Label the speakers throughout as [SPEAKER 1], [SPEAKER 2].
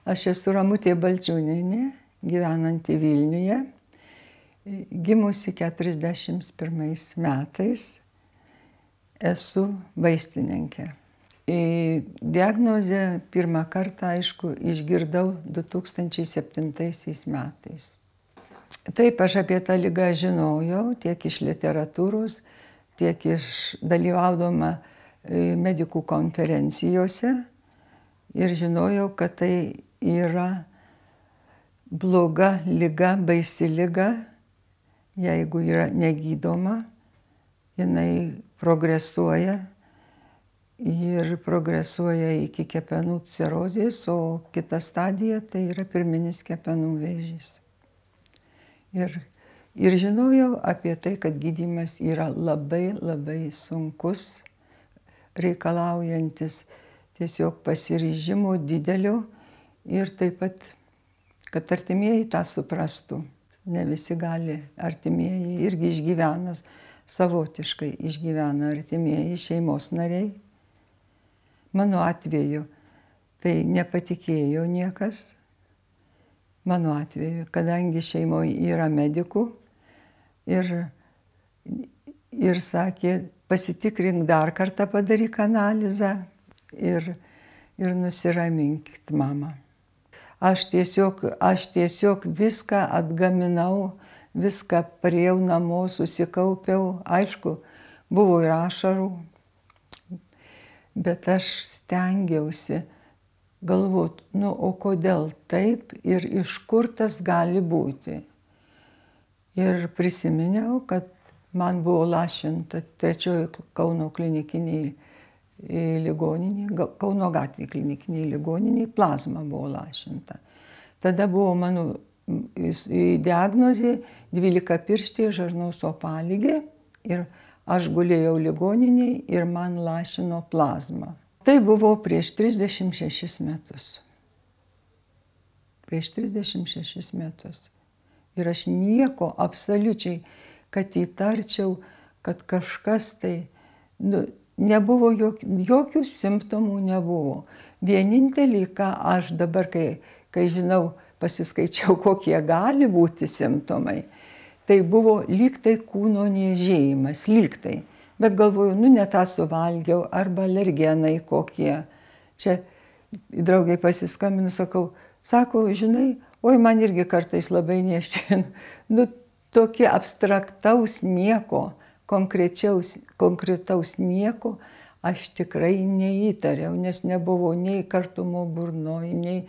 [SPEAKER 1] Aš esu Ramutė Balčiūnienė, gyvenanti Vilniuje, gimusi 41 metais, esu vaistininkė. Diagnozę pirmą kartą, aišku, išgirdau 2007 metais. Taip, aš apie tą ligą žinojau tiek iš literatūros, tiek iš dalyvaudama medikų konferencijose ir žinojau, kad tai yra bloga liga, baisi liga, jeigu yra negydoma, jinai progresuoja ir progresuoja iki kepenų cirozės, o kita stadija tai yra pirminis kepenų vėžys. Ir žinojau apie tai, kad gydymas yra labai, labai sunkus, reikalaujantis tiesiog pasiryžimo didelio ir taip pat, kad artimieji tą suprastų. Ne visi gali, artimieji irgi išgyvena, savotiškai išgyvena artimieji, šeimos nariai. Mano atveju tai nepatikėjo niekas. Mano atveju, kadangi šeimoje yra medikų ir sakė, pasitikrink dar kartą, padaryk analizą ir nusiraminkit mamą. Aš tiesiog viską atgaminau, viską parėjau namo, susikaupiau. Aišku, buvo ir ašarų, bet aš stengiausi galvot, o kodėl taip ir iš kur tas gali būti. Ir prisiminiau, kad man buvo lašinta 3 Kauno klinikiniai ligoniniai, Kauno gatvėje klinikiniai ligoniniai, plazma buvo lašinta. Tada buvo mano diagnozė 12-pirštė žarnos opaligė ir aš gulėjau ligoniniai ir man lašino plazmą. Tai buvo prieš 36 metus. Prieš 36 metus. Ir aš nieko absoliučiai, kad įtarčiau, kad kažkas tai, nebuvo jokių simptomų nebuvo. Vienintelį, ką aš dabar, kai žinau, pasiskaičiau, kokie gali būti simptomai, tai buvo lyg tai kūno niežėjimas, lyg tai. Bet galvoju, ne tą suvalgiau, arba alergenai kokie. Čia draugai pasiskambinu, sako, žinai, oi, man irgi kartais labai niežti. Tokie abstraktaus nieko, konkretaus nieko aš tikrai neįtariau, nes nebuvo nei kartumo burnoj, nei,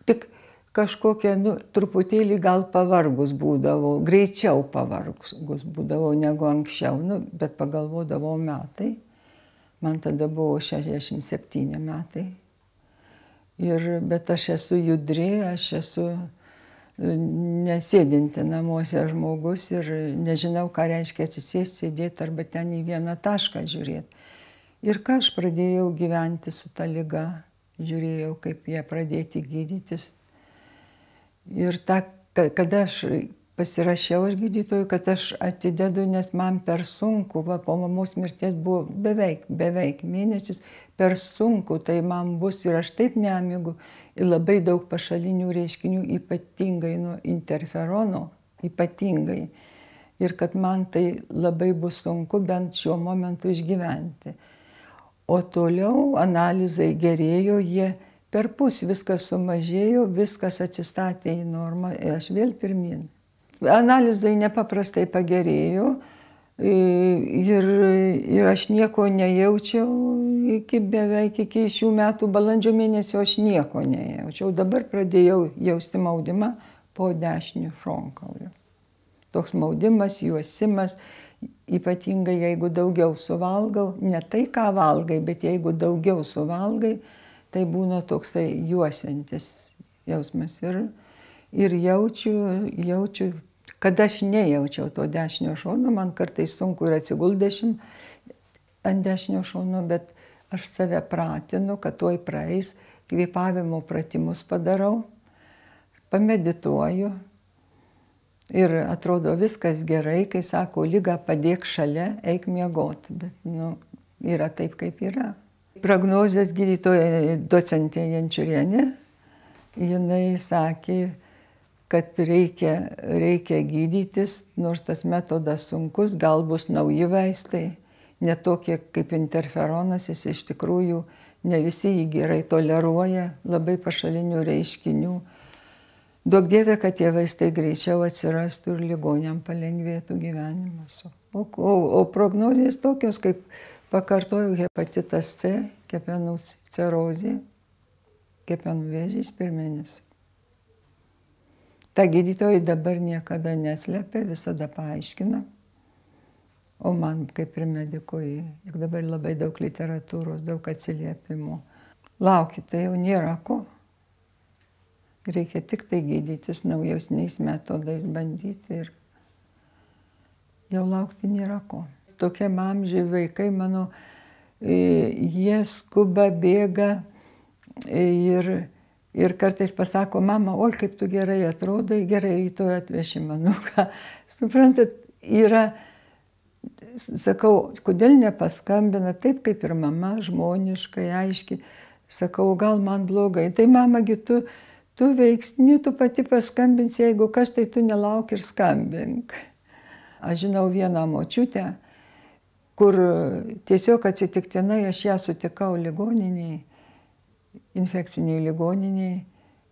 [SPEAKER 1] tik kažkokia, truputėlį gal pavargus būdavau, greičiau pavargus būdavau negu anksčiau, bet pagalvodavau metai. Man tada buvo 67 metai. Bet aš esu judri, aš esu nesėdinti namuose žmogus ir nežinau, ką reiškia atsisėsti, sėdėti arba ten į vieną tašką žiūrėti. Ir ką aš pradėjau gyventi su ta liga, žiūrėjau, kaip ją pradėti gydytis. Ir kada aš pasirašiau aš gydytojui, kad aš atidedu, nes man per sunku, po mamos mirties buvo beveik mėnesis, per sunku tai man bus ir aš taip nemigu, ir labai daug pašalinių reiškinių, ypatingai nuo interferono, ypatingai. Ir kad man tai labai bus sunku bent šiuo momentu išgyventi. O toliau analizai gerėjo, jie perpus viskas sumažėjo, viskas atsistatė į normą ir aš vėl pirmyn. Analizai nepaprastai pagerėjo ir aš nieko nejaučiau beveik iki šių metų balandžio mėnesio aš nieko nejaučiau. Dabar pradėjau jausti maudimą po dešiniu šonkauliu. Toks maudimas, juosimas, ypatingai jeigu daugiau suvalgau, ne tai ką valgai, bet jeigu daugiau suvalgai, tai būna toksai juosiantis jausmas. Ir jaučiu, kad aš nejaučiau to dešinio šono, man kartais sunku ir atsiguldėšim ant dešinio šono, bet aš save pratinu, kad tuoj praeis, kvėpavimo pratimus padarau, pamedituoju ir atrodo viskas gerai, kai sako, ligą padėk šalia, eik miegot, bet yra taip, kaip yra. Prognozės gydytoja docentė Jančiurienė jinai sakė, kad reikia gydytis, nors tas metodas sunkus, gal bus nauji vaistai, ne tokie kaip interferonas, jis iš tikrųjų ne visi jį gerai toleruoja, labai pašalinių reiškinių. Duok Dieve, kad tie vaistai greičiau atsirastų ir ligoniam palengvėtų gyvenimas. O prognozijas tokios, kaip pakartojau, hepatitas C, kepenų cirozė, kepenų vėžys pirminis. Ta gydytojai dabar niekada neslepia, visada paaiškina. O man kaip ir medikui, juk dabar labai daug literatūros, daug atsiliepimų. Laukit, tai jau nėra ko. Reikia tik tai gydytis naujesniais metodais, bandyti ir jau laukti nėra ko. Tokiam amžiui vaikai mano, jie skuba, bėga ir kartais pasako, mama, oi kaip tu gerai atrodai, gerai, rytoj atveši manuką. Suprantat, yra, sakau, kodėl nepaskambina, taip kaip ir mama, žmoniškai, aiškiai. Sakau, gal man blogai. Tai mamagi, tu veiksni, tu pati paskambinsi, jeigu kas, tai tu nelauk ir skambink. Aš žinau vieną močiutę, kur tiesiog atsitiktinai aš ją sutikau ligoniniai, infekciniai ligoniniai.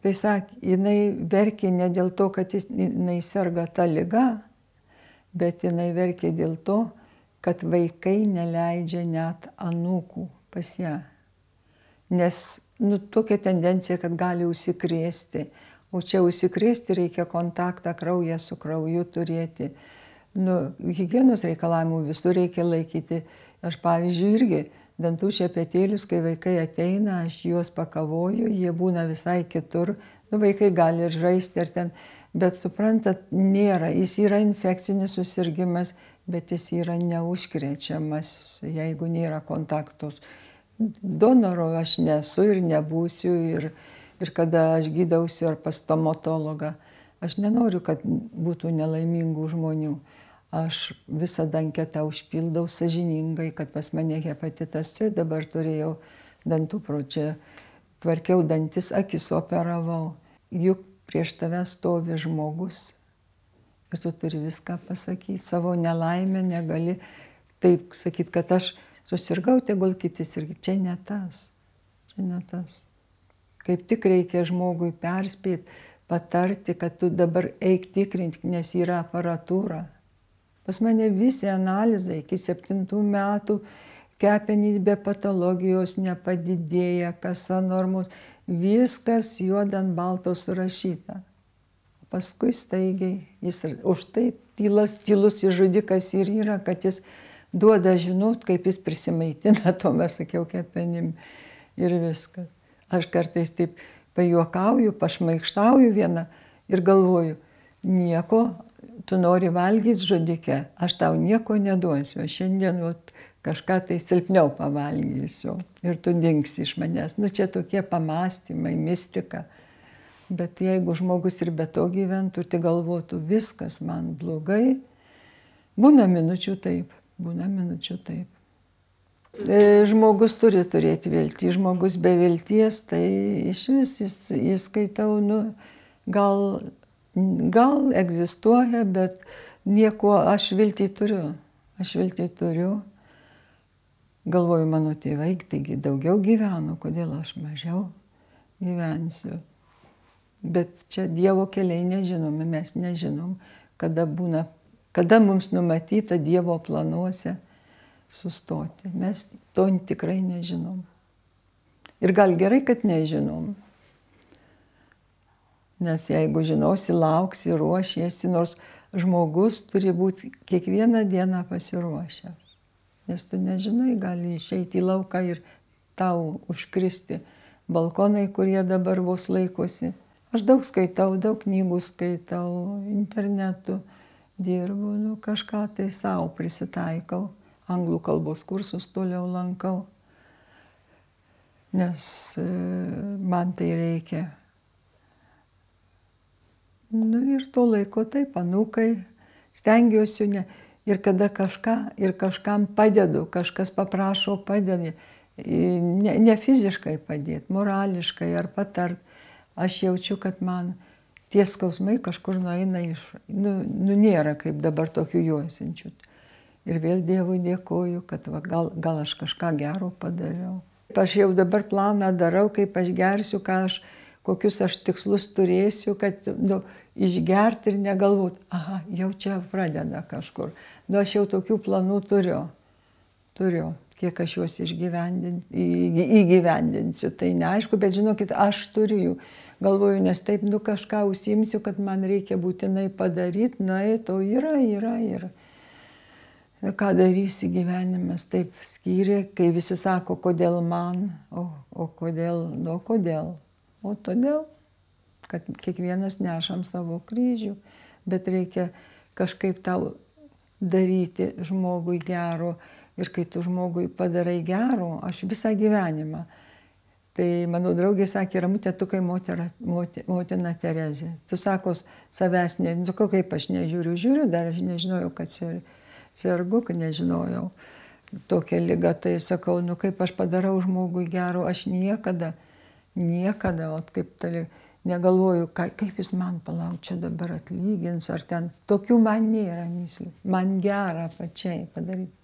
[SPEAKER 1] Tai sakė, jinai verkė ne dėl to, kad jinai serga ta liga, bet jinai verkė dėl to, kad vaikai neleidžia net anūkų pas ją. Nes tokia tendencija, kad gali užsikrėsti. O čia užsikrėsti reikia kontaktą kraują su krauju turėti. Higienos reikalavimų visur reikia laikyti. Aš pavyzdžiui irgi dantų šepetėlius, kai vaikai ateina, aš juos pakavoju, jie būna visai kitur. Vaikai gali ir žaisti ar ten, bet suprantat, nėra. Jis yra infekcinis susirgymas, bet jis yra neužkrečiamas, jeigu nėra kontaktos. Donoro aš nesu ir nebūsiu ir kada aš gydausiu ar pas stomatologą, aš nenoriu, kad būtų nelaimingų žmonių. Aš visą anketą užpildau sąžiningai, kad pas mane hepatitas C, dabar turėjau dantų pročią, tvarkiau dantis, akis operavau. Juk prieš tave stovi žmogus ir tu turi viską pasakyti, savo nelaimę negali taip sakyti, kad aš susirgau, tegul kitis irgi. Čia ne tas. Čia ne tas. Kaip tik reikia žmogui perspėti, patarti, kad tu dabar eik tikrinti, nes yra aparatūra. Pas mane visi analizai iki 7 metų, kepenys be patologijos nepadidėja, kasa normos, viskas juoda ant balto surašyta. Paskui staigiai, už tai tylus žudikas ir yra, kad jis duoda žinot, kaip jis prisimaitina, tom aš sakiau, kepenim ir viskas. Aš kartais taip pajuokauju, pašmaikštauju vieną ir galvoju, nieko, tu nori valgyti žudike, aš tau nieko neduosiu, aš šiandien kažką tai silpniau pavalgysiu ir tu dingsi iš manęs. Čia tokie pamastymai, mistika. Bet jeigu žmogus ir be to gyventų, tai galvotų, viskas man blogai, būna minučių taip. Būna minučių taip. Žmogus turi turėti viltį. Žmogus be vilties, tai iš vis jis skaitau, gal egzistuoja, bet nieko, aš viltį turiu. Aš viltį turiu. Galvoju, mano tėvai, taigi daugiau gyveno, kodėl aš mažiau gyvensiu. Bet čia Dievo keliai nežinomi, mes nežinom, kada mums numatyta Dievo planuose sustoti. Mes to tikrai nežinom. Ir gal gerai, kad nežinom. Nes jeigu žinosi, lauksi, ruošiesi, nors žmogus turi būti kiekvieną dieną pasiruošęs. Nes tu nežinai, gali išeiti į lauką ir tau užkristi balkonai, kurie dabar vos laikosi. Aš daug skaitau, daug knygų skaitau, internetu dirbu, kažką tai savo prisitaikau. Anglų kalbos kursus toliau lankau, nes man tai reikia. Ir to laiko taip, anūkai, stengiuosi, ir kada kažkam padedu, kažkas paprašo padėti, ne fiziškai padėti, morališkai ar patart. aš jaučiu, kad man tie skausmai kažkur nueina nėra kaip dabar tokių juosinčių. Ir vėl Dievui dėkoju, kad gal aš kažką gero padariau. Aš jau dabar planą darau, kaip aš gersiu, kokius aš tikslus turėsiu, kad išgerti ir negalvot, aha, jau čia pradeda kažkur. Aš jau tokių planų turiu, kiek aš juos įgyvendinsiu. Tai neaišku, bet žinokit, aš turiu jų. Galvoju, nes taip kažką užsiimsiu, kad man reikia būtinai padaryti, to yra. Ką darysi, gyvenimas taip skyrė, kai visi sako, kodėl man, o kodėl, kodėl. O todėl, kad kiekvienas nešam savo kryžių, bet reikia kažkaip tau daryti žmogui gero. Ir kai tu žmogui padarai gero, aš visą gyvenimą. Tai mano draugė sakė, Ramute, tu kaip motina Terezė. Tu sako, savęs, kaip aš nežiūriu, dar aš nežinojau, kad sergu, kad nežinojau tokią ligą. Tai sakau, kaip aš padarau žmogui gero, aš niekada, kaip tali, negalvoju, kaip jis man palauk, čia dabar atlygins, ar ten. Tokių man nėra myslių. Man gera pačiai padaryti.